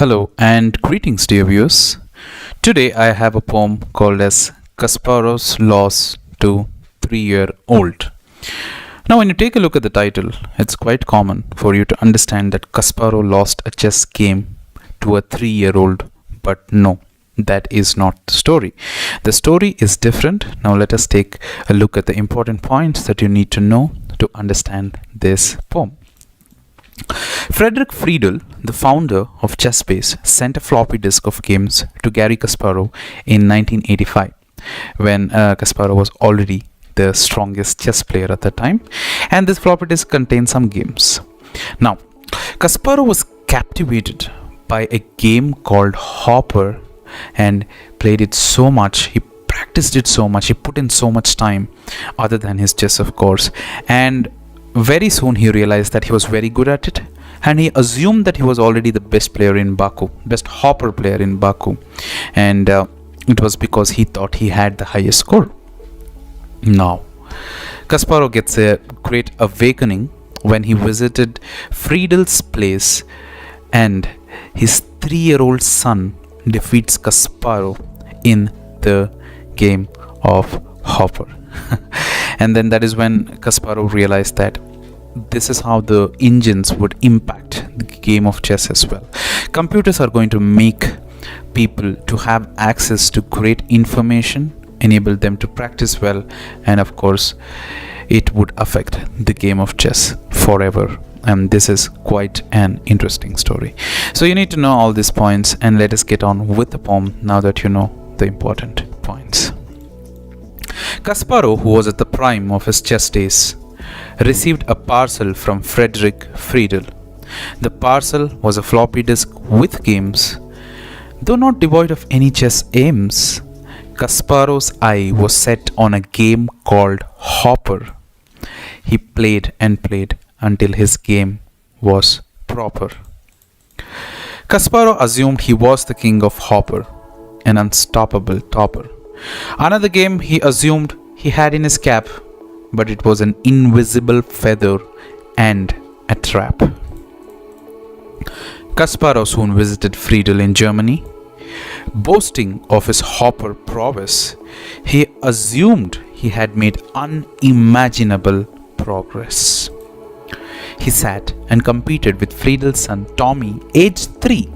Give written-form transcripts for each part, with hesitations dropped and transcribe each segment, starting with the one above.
Hello and greetings, dear viewers. Today I have a poem called as Kasparov's Loss to 3-Year-Old. Now, when you take a look at the title, it's quite common for you to understand that Kasparov lost a chess game to a 3-year-old, but no, that is not the story. The story is different. Now, let us take a look at the important points that you need to know to understand this poem. Frederick Friedel, the founder of ChessBase, sent a floppy disk of games to Garry Kasparov in 1985, when Kasparov was already the strongest chess player at the time, and this floppy disk contained some games. Now, Kasparov was captivated by a game called Hopper and played it so much. He practiced it so much. He put in so much time, other than his chess, of course, and very soon he realized that he was very good at it, and he assumed that he was already the best player in Baku, best hopper player in Baku, and it was because he thought he had the highest score. Now, Kasparov gets a great awakening when he visited Friedel's place, and his 3-year-old son defeats Kasparov in the game of Hopper. And then that is when Kasparov realized that this is how the engines would impact the game of chess as well. Computers are going to make people to have access to great information, enable them to practice well, and of course it would affect the game of chess forever. And this is quite an interesting story. So you need to know all these points, and let us get on with the poem now that you know the important points. Kasparov, who was at the prime of his chess days, received a parcel from Frederick Friedel. The parcel was a floppy disk with games. Though not devoid of any chess aims, Kasparov's eye was set on a game called Hopper. He played and played until his game was proper. Kasparov assumed he was the king of Hopper, an unstoppable topper. Another game he assumed he had in his cap, but it was an invisible feather and a trap. Kasparov soon visited Friedel in Germany. Boasting of his hopper prowess, he assumed he had made unimaginable progress. He sat and competed with Friedel's son Tommy, aged 3,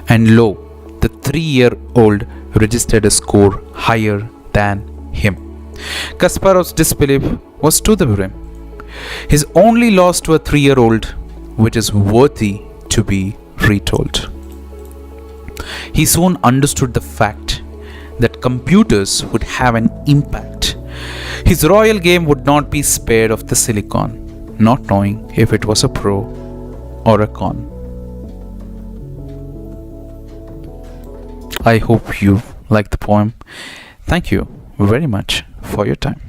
and lo, the 3-year-old registered a score higher than him. Kasparov's disbelief was to the brim. His only loss to a 3-year-old, which is worthy to be retold. He soon understood the fact that computers would have an impact. His royal game would not be spared of the silicon, not knowing if it was a pro or a con. I hope you like the poem. Thank you very much for your time.